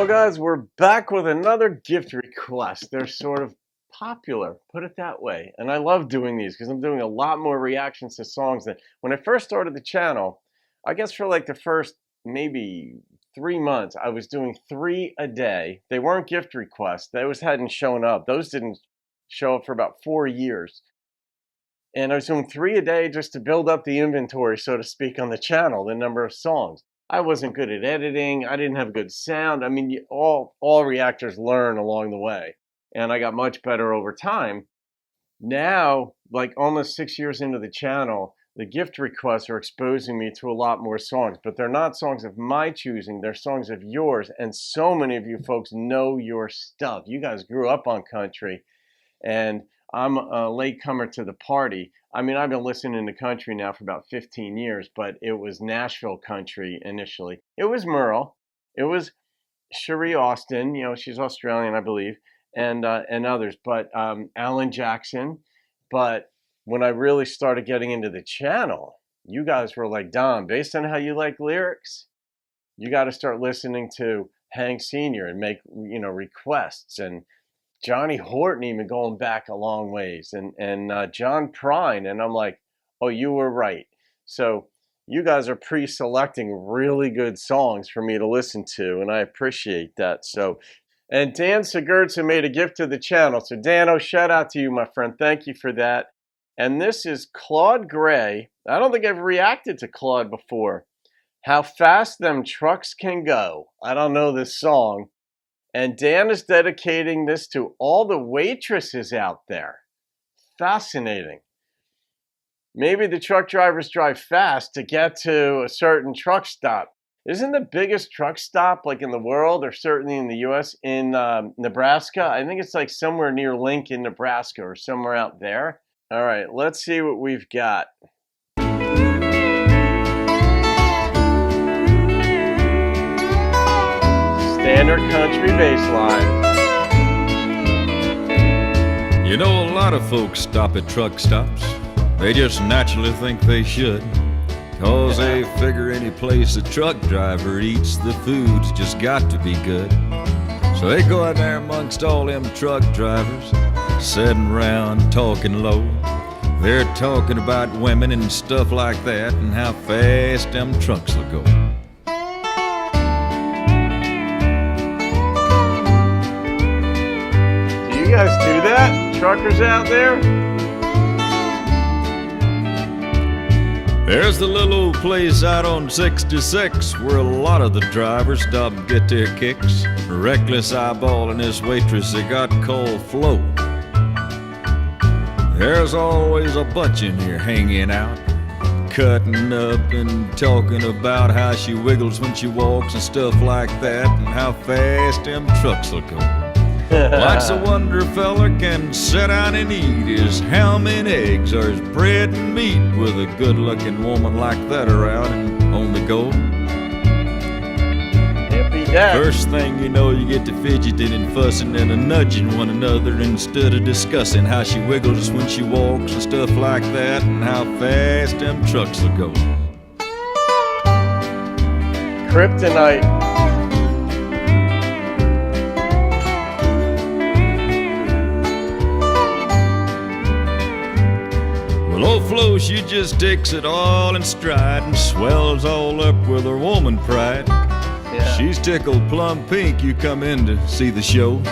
guys, we're back with another gift request. They're sort of popular, put it that way. And I love doing these because I'm doing a lot more reactions to songs than when I first started the channel. I guess for like the first maybe 3 months, I was doing 3 a day. They weren't gift requests. Those hadn't shown up. Those didn't show up for about 4 years. And I was doing 3 a day just to build up the inventory, so to speak, on the channel, the number of songs. I wasn't good at editing. I didn't have good sound. I mean, all reactors learn along the way. And I got much better over time. Now, like almost 6 years into the channel, the gift requests are exposing me to a lot more songs. But they're not songs of my choosing. They're songs of yours. And so many of you folks know your stuff. You guys grew up on country. And I'm a latecomer to the party. I mean, I've been listening to country now for about 15 years, but it was Nashville country initially. It was Merle. It was Cherie Austin. You know, she's Australian, I believe, and others. But Alan Jackson. But when I really started getting into the channel, you guys were like, Don, based on how you like lyrics, you got to start listening to Hank Sr. and make, you know, requests. And Johnny Horton even going back a long ways, and John Prine, and I'm like, oh, you were right. So you guys are pre-selecting really good songs for me to listen to, and I appreciate that. So, and Dan Sigurdson made a gift to the channel. So Dan, shout out to you, my friend. Thank you for that. And this is Claude Gray. I don't think I've reacted to Claude before. How Fast Them Trucks Can Go. I don't know this song. And Dan is dedicating this to all the waitresses out there. Fascinating. Maybe the truck drivers drive fast to get to a certain truck stop. Isn't the biggest truck stop like in the world, or certainly in the U.S., in Nebraska? I think it's like somewhere near Lincoln, Nebraska, or somewhere out there. All right, let's see what we've got. Standard country bass line. You know, a lot of folks stop at truck stops. They just naturally think they should, 'cause they figure any place a truck driver eats, the food's just got to be good. So they go out there amongst all them truck drivers, sitting around talking low. They're talking about women and stuff like that, and how fast them trucks will go. You guys do that? Truckers out there? There's the little old place out on 66 where a lot of the drivers stop and get their kicks. Reckless eyeball and his waitress, they got called Flo. There's always a bunch in here hanging out, cutting up and talking about how she wiggles when she walks and stuff like that, and how fast them trucks will go. What's a wonder a fella can sit down and eat is how many eggs are his bread and meat with a good-looking woman like that around and on the go. Can't beat that. First thing you know, you get to fidgeting and fussing and nudging one another instead of discussing how she wiggles when she walks and stuff like that, and how fast them trucks will go. Kryptonite. Well, old Flo, she just takes it all in stride and swells all up with her woman pride. Yeah. She's tickled plumb pink you come in to see the show.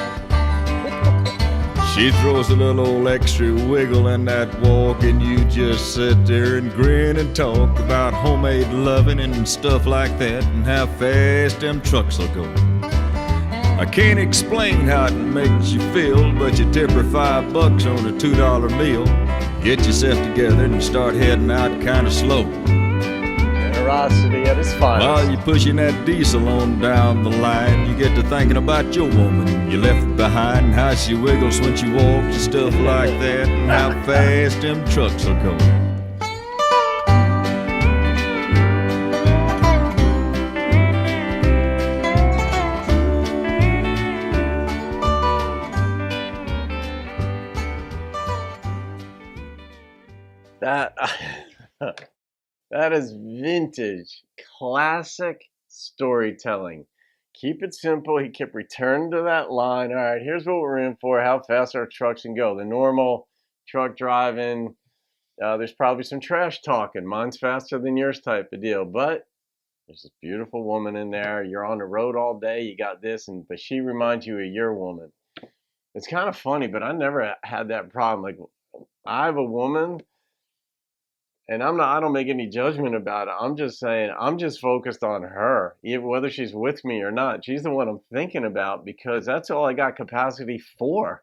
She throws a little old extra wiggle in that walk, and you just sit there and grin and talk about homemade loving and stuff like that, and how fast them trucks will go. I can't explain how it makes you feel, but you tip her $5 on a $2 meal. Get yourself together and start heading out kinda slow. Generosity at its finest. While you're pushing that diesel on down the line, you get to thinking about your woman you left behind, how she wiggles when she walks and stuff like that, and how fast them trucks will go. That is vintage, classic storytelling. keep it simple. He kept returning to that line. All right, here's what we're in for. How fast our trucks can go. The normal truck driving. There's probably some trash talking. Mine's faster than yours type of deal. But there's this beautiful woman in there. You're on the road all day. You got this, but she reminds you of your woman. It's kind of funny, but I never had that problem. Like, I have a woman, and I don't make any judgment about it. I'm just saying, I'm just focused on her, even whether she's with me or not. She's the one I'm thinking about because that's all I got capacity for.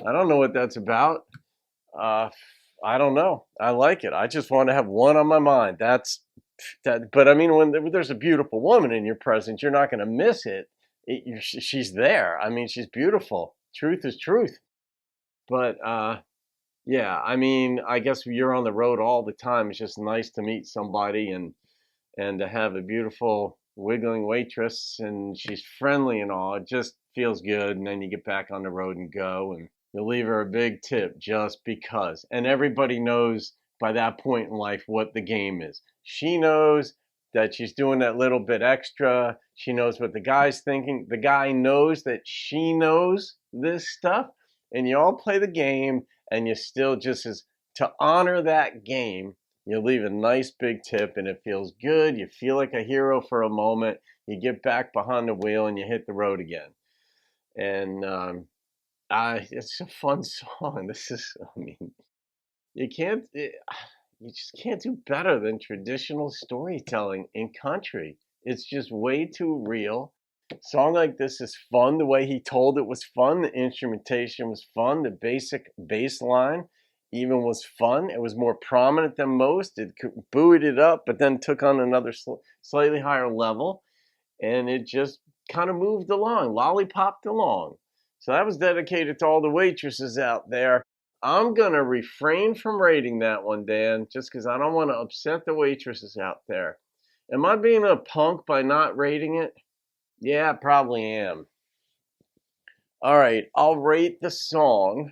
I don't know what that's about. I don't know. I like it. I just want to have one on my mind. That's that. But I mean, when there's a beautiful woman in your presence, you're not going to miss it. She's there. I mean, she's beautiful. Truth is truth. But yeah, I mean, I guess you're on the road all the time. It's just nice to meet somebody and to have a beautiful wiggling waitress, and she's friendly and all. It just feels good. And then you get back on the road and go, and you leave her a big tip just because. And everybody knows by that point in life what the game is. She knows that she's doing that little bit extra. She knows what the guy's thinking. The guy knows that she knows this stuff. And you all play the game, and you still just as to honor that game, you leave a nice big tip, and it feels good. You feel like a hero for a moment. You get back behind the wheel, and you hit the road again. And it's a fun song. I mean, you just can't do better than traditional storytelling in country. It's just way too real. A song like this is fun. The way he told it was fun. The instrumentation was fun. The basic bass line even was fun. It was more prominent than most. It buoyed it up, but then took on another slightly higher level. And it just kind of moved along, lollipopped along. So that was dedicated to all the waitresses out there. I'm going to refrain from rating that one, Dan, just because I don't want to upset the waitresses out there. Am I being a punk by not rating it? Yeah, I probably am. All right, I'll rate the song.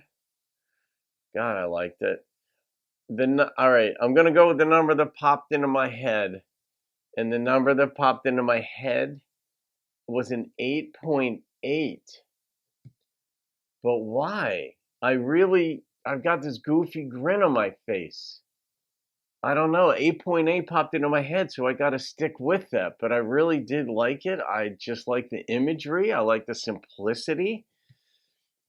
God, I liked it. All right, I'm going to go with the number that popped into my head. And the number that popped into my head was an 8.8. But why? I've got this goofy grin on my face. I don't know. 8.8 popped into my head, so I got to stick with that. But I really did like it. I just like the imagery. I like the simplicity.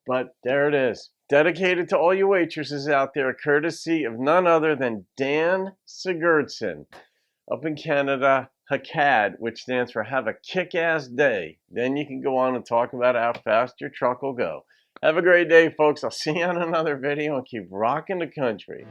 But there it is. Dedicated to all you waitresses out there, courtesy of none other than Dan Sigurdson up in Canada, HACAD, which stands for Have a Kick-Ass Day. Then you can go on and talk about how fast your truck will go. Have a great day, folks. I'll see you on another video and keep rocking the country.